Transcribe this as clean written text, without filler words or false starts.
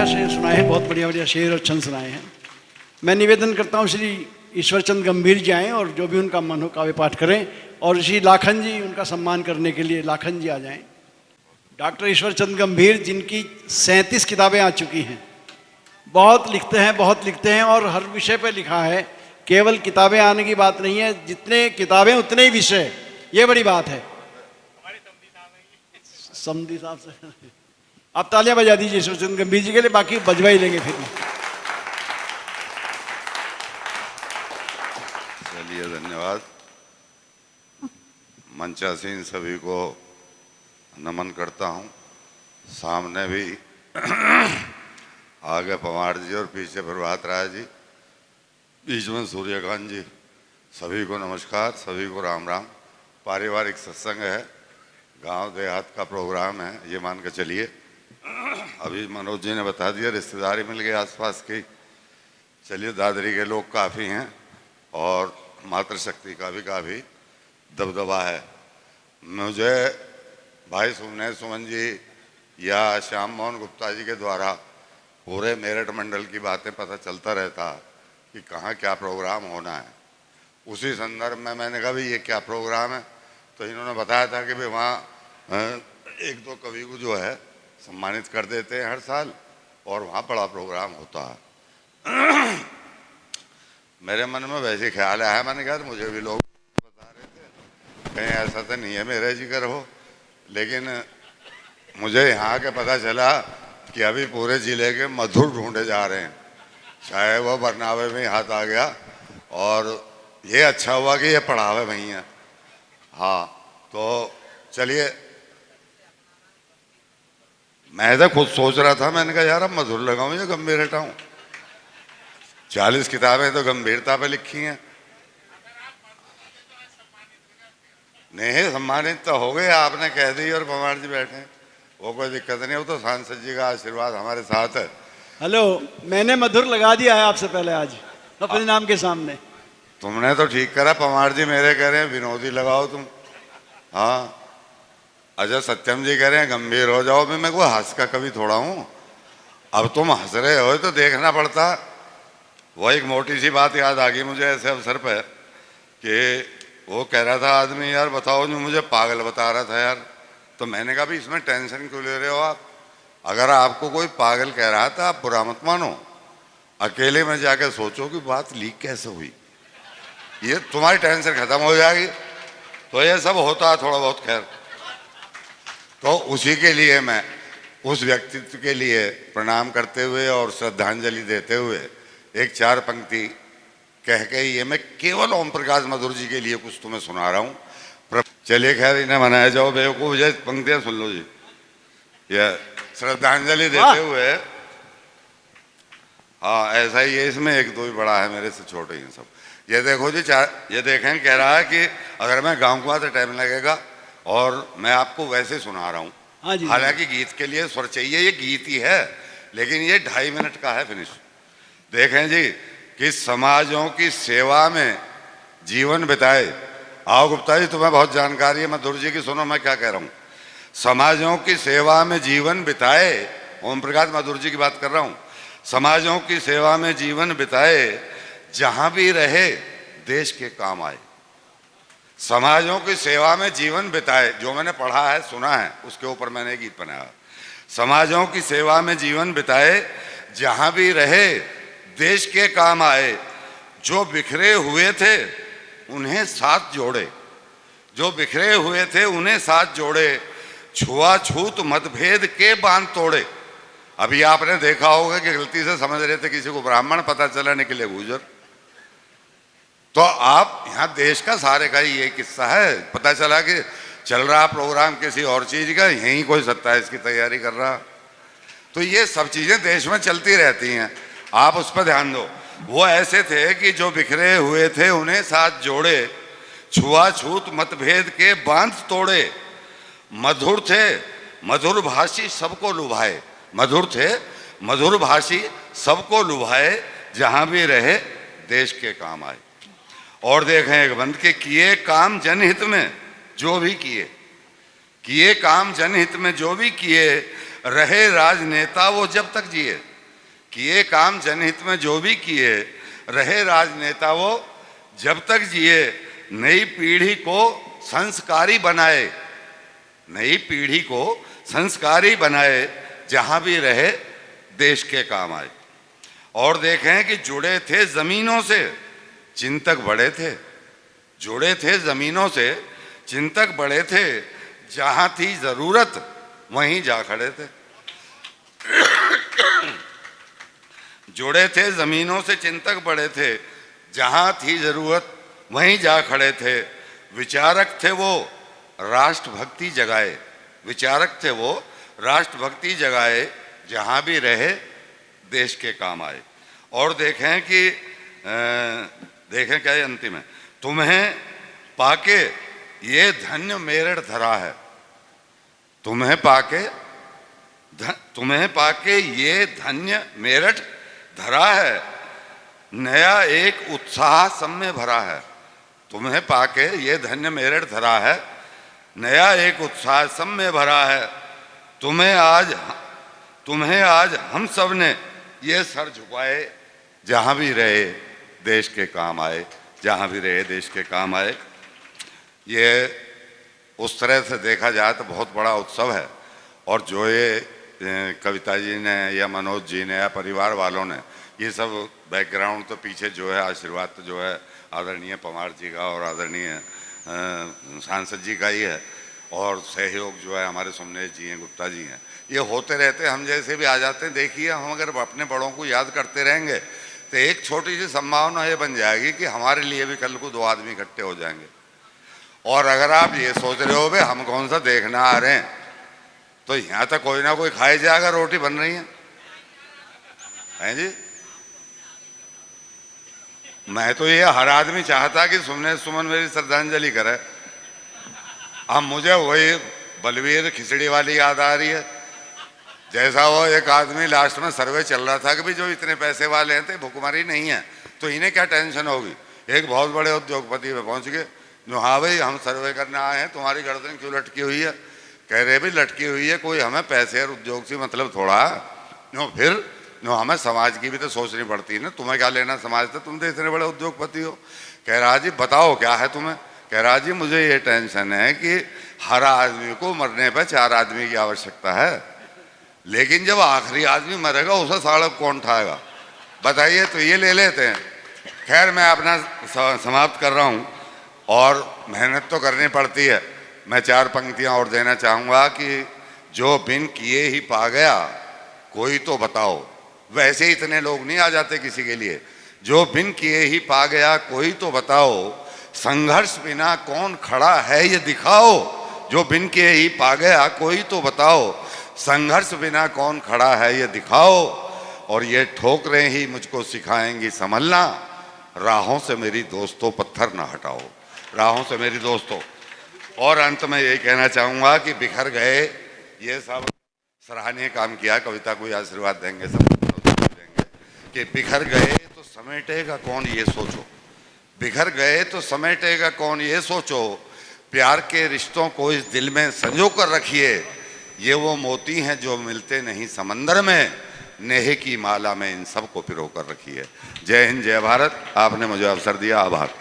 शेर सुनाए हैं, बहुत बढ़िया बढ़िया शेर और छंद सुनाए हैं। मैं निवेदन करता हूँ श्री ईश्वरचंद गंभीर जी आएँ और जो भी उनका मन हो काव्य पाठ करें, और श्री लाखन जी उनका सम्मान करने के लिए लाखन जी आ जाएं। डॉक्टर ईश्वरचंद गंभीर जिनकी 37 किताबें आ चुकी हैं, बहुत लिखते हैं और हर विषय पर लिखा है। केवल किताबें आने की बात नहीं है, जितने किताबें उतने ही विषय, ये बड़ी बात है। समधी साहब से आप तालियां बजा दीजिए ईश्वरचंद गंभीर जी के लिए, बाकी बजवा ही लेंगे फिर। चलिए, धन्यवाद। मंचासीन सभी को नमन करता हूँ। सामने भी आगे पवार जी और पीछे प्रभात राय जी, बीच में सूर्यकांत जी, सभी को नमस्कार, सभी को राम राम। पारिवारिक सत्संग है, गांव देहात का प्रोग्राम है, ये मान के चलिए। अभी मनोज जी ने बता दिया, रिश्तेदारी मिल गई आसपास की। चलिए, दादरी के लोग काफ़ी हैं और मातृशक्ति का भी काफ़ी दबदबा है। मुझे भाई सुमन जी या श्याम मोहन गुप्ता जी के द्वारा पूरे मेरठ मंडल की बातें पता चलता रहता कि कहाँ क्या प्रोग्राम होना है। उसी संदर्भ में मैंने कहा भाई ये क्या प्रोग्राम है, तो इन्होंने बताया था कि भाई वहाँ एक दो कवि को जो है सम्मानित कर देते हैं हर साल और वहाँ बड़ा प्रोग्राम होता है। मेरे मन में वैसे ख्याल आया, मैंने कहा मुझे भी लोग बता रहे थे कहीं ऐसा तो नहीं है मेरे जिक्र हो, लेकिन मुझे यहाँ के पता चला कि अभी पूरे ज़िले के मधुर ढूंढे जा रहे हैं। चाहे वो बरनावे में हाथ आ गया, और ये अच्छा हुआ कि ये पढ़ावे वहीं है। हाँ, तो चलिए, मैं तो खुद सोच रहा था, मैंने कहा यार अब मधुर लगाऊं या गंभीर हटाऊं। 40 किताबें तो गंभीरता पे लिखी हैं। नहीं, सम्मानित तो हो गए, आपने कह दी और पवार जी बैठे, वो कोई दिक्कत नहीं। वो तो सांसद जी का आशीर्वाद हमारे साथ है। हेलो, मैंने मधुर लगा दिया है आपसे पहले आज अपने नाम के सामने। तुमने तो ठीक करा, पवार जी मेरे कह रहे हैं विनोदी लगाओ तुम। हाँ, अच्छा, सत्यम जी कह रहे हैं गंभीर हो जाओ। मैं कोई हंस का कभी थोड़ा हूँ, अब तुम हंस रहे हो तो देखना पड़ता। वो एक मोटी सी बात याद आ गई मुझे ऐसे अवसर पर कि वो कह रहा था आदमी, यार बताओ, जो मुझे पागल बता रहा था यार। तो मैंने कहा भी इसमें टेंशन क्यों ले रहे हो आप? अगर आपको कोई पागल कह रहा था आप बुरा मत मानो, अकेले में जाके सोचो कि बात लीक कैसे हुई, ये तुम्हारी टेंशन खत्म हो जाएगी। तो ये सब होता है थोड़ा बहुत, खैर। तो उसी के लिए मैं उस व्यक्तित्व के लिए प्रणाम करते हुए और श्रद्धांजलि देते हुए एक 4 पंक्ति कह के ये मैं केवल ओम प्रकाश मधुर जी के लिए कुछ तुम्हें सुना रहा हूँ। चलिए, खैर, इन्हें मनाया जाओ, बेवकूफ जैसे पंक्तियाँ सुन लो जी। यह श्रद्धांजलि देते हुए, हाँ ऐसा ही है, इसमें एक दो ही बड़ा है, मेरे से छोटे ही सब। ये देखो जी, ये देखें, कह रहा है कि अगर मैं गाऊंगा तो टाइम लगेगा, और मैं आपको वैसे सुना रहा हूँ। हालांकि गीत के लिए स्वर चाहिए, ये गीत ही है, लेकिन ये 2.5 मिनट का है, फिनिश। देखें जी कि समाजों की सेवा में जीवन बिताए। आओ गुप्ता जी, तुम्हें बहुत जानकारी है मधुर जी की, सुनो मैं क्या कह रहा हूँ। समाजों की सेवा में जीवन बिताए, ओम प्रकाश मधुर जी की बात कर रहा हूँ। समाजों की सेवा में जीवन बिताए, जहां भी रहे देश के काम आए। समाजों की सेवा में जीवन बिताए, जो मैंने पढ़ा है सुना है उसके ऊपर मैंने गीत बनाया। समाजों की सेवा में जीवन बिताए, जहां भी रहे देश के काम आए। जो बिखरे हुए थे उन्हें साथ जोड़े, जो बिखरे हुए थे उन्हें साथ जोड़े, छुआछूत मतभेद के बांध तोड़े। अभी आपने देखा होगा कि गलती से समझ रहे थे किसी को ब्राह्मण, पता चला निकले गुजर। तो आप यहाँ देश का सारे का ही ये किस्सा है। पता चला कि चल रहा प्रोग्राम किसी और चीज का, यहीं कोई 27 की तैयारी कर रहा। तो ये सब चीजें देश में चलती रहती हैं, आप उस पर ध्यान दो। वो ऐसे थे कि जो बिखरे हुए थे उन्हें साथ जोड़े, छुआछूत मतभेद के बांध तोड़े। मधुर थे मधुर भाषी सबको लुभाए, मधुर थे मधुर भाषी सबको लुभाए, जहां भी रहे देश के काम आए। और देखें एक बंद के, किए काम जनहित में जो भी किए काम जनहित में जो भी किए, रहे राजनेता वो जब तक जिए। किए काम जनहित में जो भी किए, रहे राजनेता वो जब तक जिए, नई पीढ़ी को संस्कारी बनाए, नई पीढ़ी को संस्कारी बनाए, जहां भी रहे देश के काम आए। और देखें कि जुड़े थे जमीनों से चिंतक बड़े थे, जुड़े थे जमीनों से चिंतक बड़े थे, जहां थी जरूरत वहीं जा खड़े थे। जुड़े थे जमीनों से चिंतक बड़े थे, जहां थी जरूरत वहीं जा खड़े थे। विचारक थे वो राष्ट्रभक्ति जगाए, विचारक थे वो राष्ट्रभक्ति जगाए, जहां भी रहे देश के काम आए। और देखें कि देखें क्या है अंतिम है, तुम्हें पाके ये धन्य मेरठ धरा है, तुम्हें पाके ये धन्य मेरठ धरा है, नया एक उत्साह सब में भरा है। तुम्हें पाके ये धन्य मेरठ धरा है, नया एक उत्साह सब में भरा है। तुम्हें आज हम सब ने ये सर झुकाए, जहां भी रहे देश के काम आए, जहां भी रहे देश के काम आए। ये उस तरह से देखा जाए तो बहुत बड़ा उत्सव है। और जो ये कविता जी ने या मनोज जी ने या परिवार वालों ने ये सब बैकग्राउंड तो पीछे जो है आशीर्वाद तो जो है आदरणीय पवार जी का और आदरणीय सांसद जी का ही है, और सहयोग जो है हमारे सोमनेश जी हैं, गुप्ता जी हैं। ये होते रहते, हम जैसे भी आ जाते हैं। देखिए, हम अगर अपने बड़ों को याद करते रहेंगे तो एक छोटी सी संभावना ये बन जाएगी कि हमारे लिए भी कल को 2 आदमी इकट्ठे हो जाएंगे। और अगर आप ये सोच रहे हो भाई हम कौन सा देखना आ रहे हैं, तो यहाँ तक कोई ना कोई खाई जाएगा, रोटी बन रही है जी। मैं तो ये हर आदमी चाहता कि सुमन मेरी श्रद्धांजलि करे। अब मुझे वही बलवीर खिचड़ी वाली याद आ रही है, जैसा वो एक आदमी लास्ट में सर्वे चल रहा था कि भाई जो इतने पैसे वाले हैं तो भुखमरी नहीं है, तो इन्हें क्या टेंशन होगी। एक बहुत बड़े उद्योगपति पे पहुंच गए, जो हाँ भाई हम सर्वे करने आए हैं, तुम्हारी गर्दन क्यों लटकी हुई है। कह रहे भाई लटकी हुई है, कोई हमें पैसे और उद्योग से मतलब थोड़ा नो, फिर नो हमें समाज की भी तो सोचनी पड़ती है ना। तुम्हें क्या लेना समाज से, तुम तो इतने बड़े उद्योगपति हो। कह रहा जी बताओ क्या है तुम्हें। कह रहा जी मुझे ये टेंशन है कि हर आदमी को मरने पर 4 आदमी की आवश्यकता है, लेकिन जब आखिरी आदमी मरेगा उसे सड़क कौन उठाएगा, बताइए। तो ये ले लेते हैं। खैर मैं अपना समाप्त कर रहा हूँ, और मेहनत तो करनी पड़ती है। मैं 4 पंक्तियाँ और देना चाहूँगा कि जो बिन किए ही पा गया कोई तो बताओ। वैसे इतने लोग नहीं आ जाते किसी के लिए। जो बिन किए ही पा गया कोई तो बताओ, संघर्ष बिना कौन खड़ा है ये दिखाओ। जो बिन किए ही पा गया कोई तो बताओ, संघर्ष बिना कौन खड़ा है ये दिखाओ। और ये ठोकरें ही मुझको सिखाएंगी संभलना, राहों से मेरी दोस्तों पत्थर ना हटाओ, राहों से मेरी दोस्तों। और अंत में यही कहना चाहूँगा कि बिखर गए, ये सब सराहनीय काम किया, कविता को आशीर्वाद देंगे, सब देंगे कि बिखर गए तो समेटेगा कौन ये सोचो, बिखर गए तो समेटेगा कौन ये सोचो। प्यार के रिश्तों को इस दिल में संजो कर रखिए, ये वो मोती हैं जो मिलते नहीं समंदर में, नेह की माला में इन सब को पिरो कर रखिए। जय हिंद, जय भारत। आपने मुझे अवसर दिया, आभार।